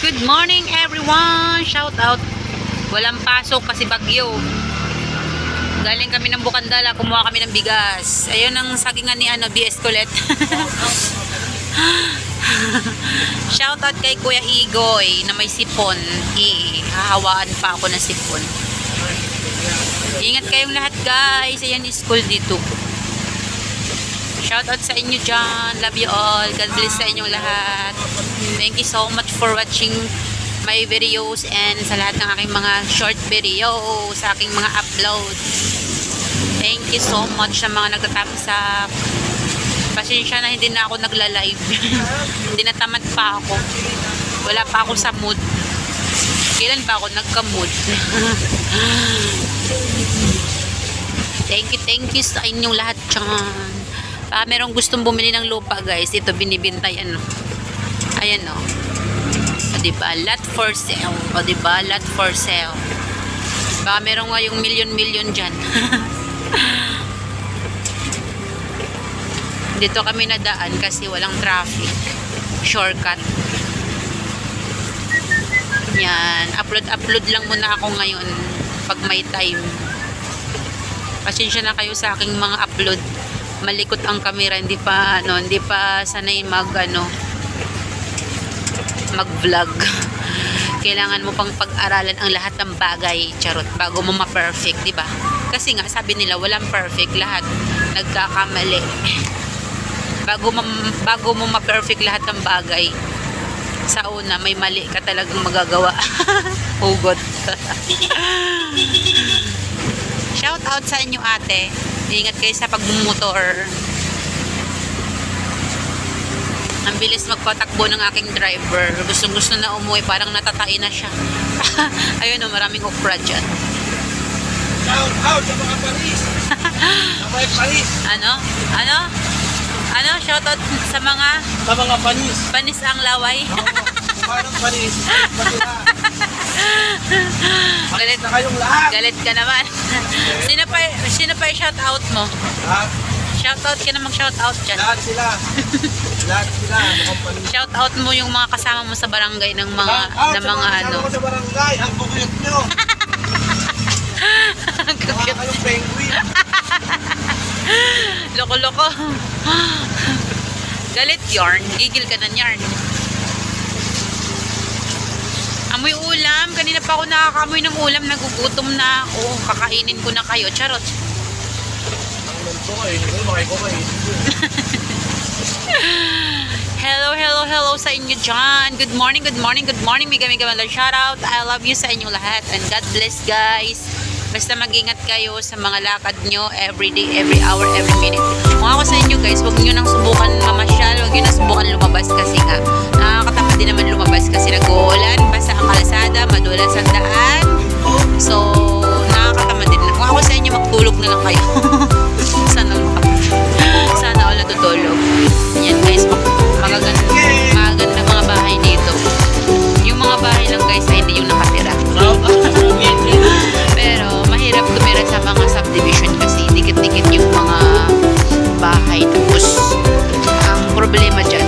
Good morning everyone! Shout out! Walang pasok kasi bagyo. Galing kami ng Bukandala, kumuha kami ng bigas. Ayun ang sagingan ni BS Colette. Shout out kay Kuya Igoy na may sipon. Hahawaan pa ako ng sipon. Ingat kayong lahat guys. Ayan yung school dito. Shout out sa inyo dyan. Love you all. God bless sa inyong lahat. Thank you so much for watching my videos and sa lahat ng aking mga short videos, sa aking mga uploads. Thank you so much sa mga nagtatapos sa pasensya na hindi na ako nagla-live. Hindi na tamad pa ako. Wala pa ako sa mood. Kailan ba ako nagka-mood? Thank you sa inyong lahat dyan. Merong gustong bumili ng lupa guys. Ito binibintay ano. Ayan o. O diba? Lot for sale. O diba? Lot for sale. Baka merong nga yung million dyan. Dito kami nadaan kasi walang traffic. Shortcut. Yan. Upload lang muna ako ngayon pag may time. Pasensya na kayo sa aking mga upload. Malikot ang camera, hindi pa sanay mag-vlog. Kailangan mo pang pag-aralan ang lahat ng bagay, charot, bago mo ma-perfect, di ba? Kasi nga sabi nila walang perfect, lahat nagkakamali. Bago mo ma-perfect lahat ng bagay, sa una may mali ka talagang magagawa. Hugot. Shout out sa inyo ate. Ingat kayo sa pagmumotor. Ang bilis magpatakbo ng aking driver. Gustong-gusto na umuwi. Parang natatain na siya. Ayun o, maraming okra dyan. Shout out sa mga panis. Sa mga panis. Ano? Shout out sa mga panis. Panis ang laway. Kumanong panis. Galit na kayong lahat. Galit ka naman. Sino pa shout out mo? Ha? Shout out ka na mag-shout out dyan. Lahat sila. Shout out mo yung mga kasama mo sa barangay ng mga ano. Sa barangay, ang bukit nyo. Mga kayong penguin. Loko-loko. Galit yarn. Gigil ka na yarn. Amoy ulam. Kanina pa ako nakakamoy ng ulam. Nagugutom na ako. Kakainin ko na kayo. Charot. Hello sa inyo dyan. Good morning. Miga malang shoutout. I love you sa inyo lahat. And God bless guys. Basta mag-ingat kayo sa mga lakad nyo every day, every hour, every minute. Kung ako sa inyo guys, huwag nyo nang subukan mamasyal. Huwag nyo nang subukan lumabas kasi nga nakakatamad din naman lumabas kasi nag-uulan, basa ang kalsada, madulas ang daan. So, nakakatamad din. Kung ako sa inyo, magtulog na lang kayo. Sana wala tutulog. Yan guys, magaganda mga bahay dito. Yung mga bahay lang guys ay hindi yung nakatira. Pero mahirap tumira sa mga subdivision kasi dikit-dikit yung mga bahay. Tapos ang problema dyan,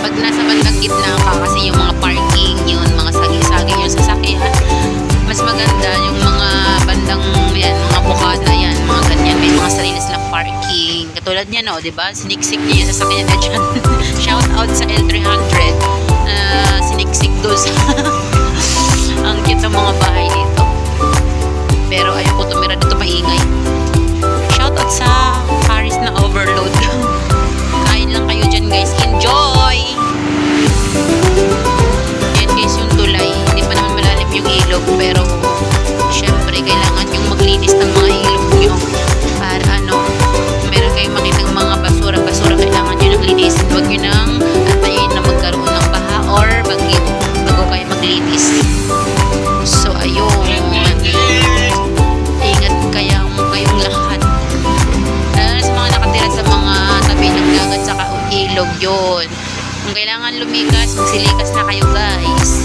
pag nasa bandang gitna ka kasi yung mga parking, yun, mga sagi-sagi yung sasakyan, mas maganda yung mga bandang yan, mga bukana yan, mga ganyan, may mga sarili silang parking. Katulad niya no, diba? Siniksik niya yung sasakyan na dyan. Shout out sa L300 siniksik doon sa ang cute ng mga bahay dito. Pero ayoko tumira dito, maingay. Shoutout sa Paris na overload. Kain lang kayo dyan guys. Enjoy! Yan guys yung tulay. Hindi pa naman malalim yung ilog. Pero syempre kailangan yung maglinis ng mga ilog nyo. Para meron kayong makitang mga basura. Kailangan nyo nang linisin. Huwag nyo nang antayin na magkaroon ng baha or bagyo bago kayo maglinis. So ayun. Ingat kayong lahat. Lalo na sa mga nakatira sa mga tabi ng dagat sa ilog yun. Kung kailangan lumikas, magsilikas na kayo guys.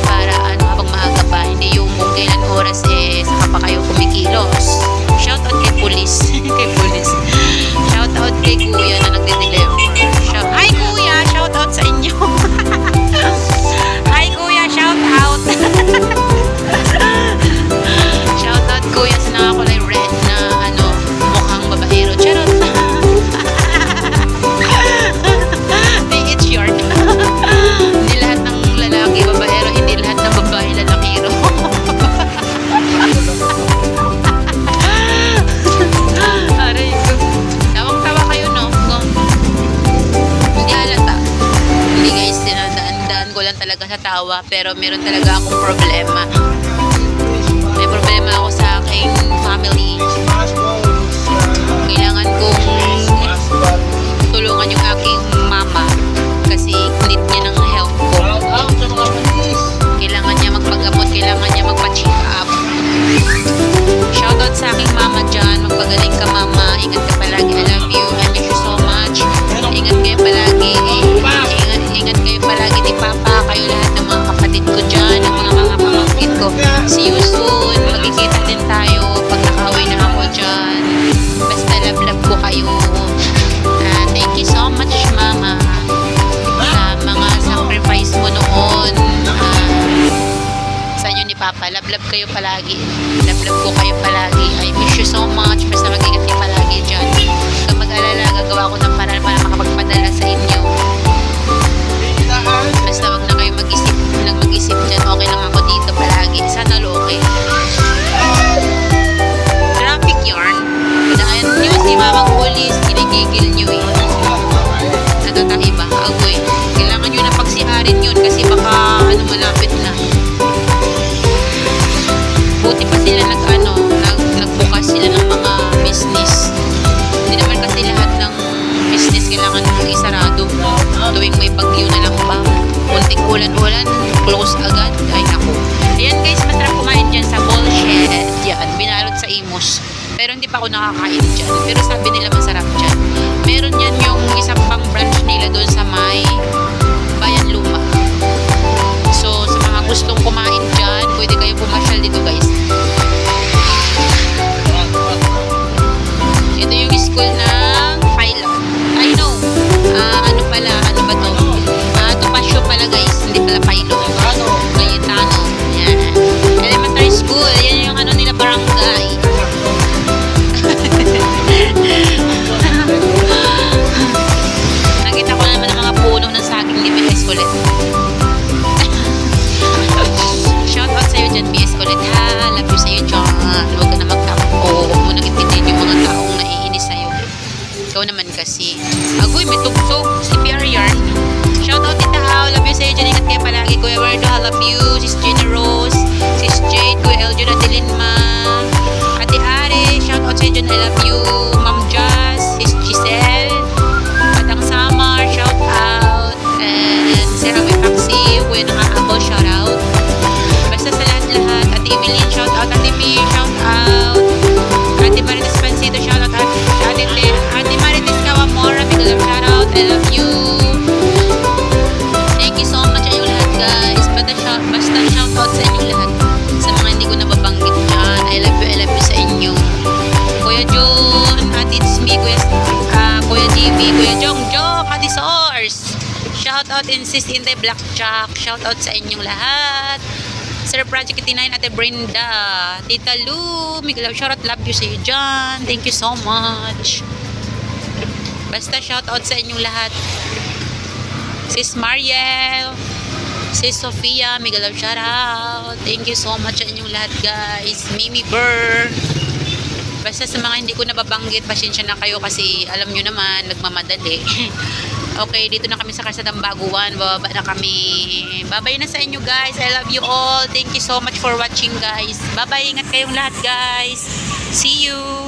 Para habang maaga pa, hindi yung kung kailan oras saka pa kayo kumikilos. Shoutout kay police. Shoutout kay kuya na nagde-deliver. Hi kuya! Shoutout sa inyo. tumatawa, pero meron talaga akong problema. May problema ako sa aking family. Smash balls. Kailangan kong Smash ball. tulungan yung aking mama kasi need niya ng help ko. Shout out sa mga panis. Kailangan niya magpagamot, kailangan niya magpa-check up. Shoutout sa aking mama dyan. Magpagaling ka, mama. Ingat ka palagi. I love you. I miss you so much. Ingat kayo palagi. Ingat kayo palagi ni Papa. Kayo lahat ng mga kapatid ko dyan, ng mga pamangkin ko. See you soon. Magkikita din tayo pag nakauwi na ako dyan. Basta love ko kayo. Thank you so much, mama, sa mga sacrifice mo noon. Sa inyo ni Papa, love kayo palagi. Love ko kayo palagi. I miss you so much. Basta mag-ingat kayo palagi dyan. Kung mag-alala, gagawa ko ng paraan para makapagpadala sa inyo. Basta wag na kayo mag-isip dyan. Okay lang ako dito palagi. Sana okay. Traffic yarn. Dahil nyo si mamang police, kinigigil nyo eh. Nagkakaiba. Agoy. Kailangan nyo na pagsiharin yun kasi baka malapit na. Buti pa sila nagbukas sila ng mga business. Hindi naman kasi lahat ng business kailangan mong isarado. Tuwing may bagyo na lang ba? Kunting ulan-ulan, close agad. Ay naku. Ayan guys, masarap kumain dyan sa bullshit. Yan, binalot sa Imus. Pero hindi pa ako nakakain dyan. Pero sabi nila masarap dyan. Meron yan yung isang pang branch nila doon sa may Bayan Luma. So, sa mga gustong kumain dyan, pwede kayo pumasyal dito guys. Ito yung school ng pilot. I know. Ano ba to? Tupasyo pala guys. Hindi pala pilot. Cayetano. Yan. Elementary school. Yan yung nila barangay. Nakita ko naman ang mga puno ng saging ni BS ulit. Shoutout sa'yo dyan, BS ulit ha. Love you sa'yo dyan. Huwag ka na magtampo. Huwag mo nang intindihin yung mga taong naiinis sa'yo. Ikaw naman kasi. Agoy, may tugsog. Si PR Yarn. Shoutout Tita Au. Love you sa'yo dyan. Ingat kayo palagi. Kuya Werdo, I love you. Sis Gina Rose. Sis Jade. Kuya Eljo na Dilinma. Ate Are. Shoutout sa'yo dyan. I love you. Ma'am Jazz. Sis Giselle. Batang Samar. Shoutout. And Sarah May Paxi. Kuya Nangaabaw. Shoutout. Basta sa lahat-lahat. Ate Evelyn. Shoutout. Ate Mir. Shoutout. Ate Marites Pansito. Shoutout. Ate Marites Kawamora. Big love. Shoutout. I love you. Thank you so much sa inyo lahat guys. Basta shoutout sa inyo lahat. Sa mga hindi ko nababanggit dyan. I love you sa inyo. Kuya John, Ate Tsmi, Kuya GB, Kuya Jongjong, Ate Source. Shoutout Insist in the Blackjack. Shoutout sa inyong lahat. Sir Project 89, Ate Brenda, Tita Lu, Miguel, shoutout, love you sa iyo dyan. Thank you so much. Basta shoutout sa inyong lahat. Sis Mariel, Sis Sofia, Miguel, shoutout. Thank you so much sa inyong lahat guys. Mimi Burr. Basta sa mga hindi ko nababanggit, pasensya na kayo kasi alam nyo naman, nagmamadali. Okay, dito na kami sa Kalsadang Baguan. Bababa na kami. Bye-bye na sa inyo guys. I love you all. Thank you so much for watching guys. Bye-bye. Ingat kayong lahat guys. See you.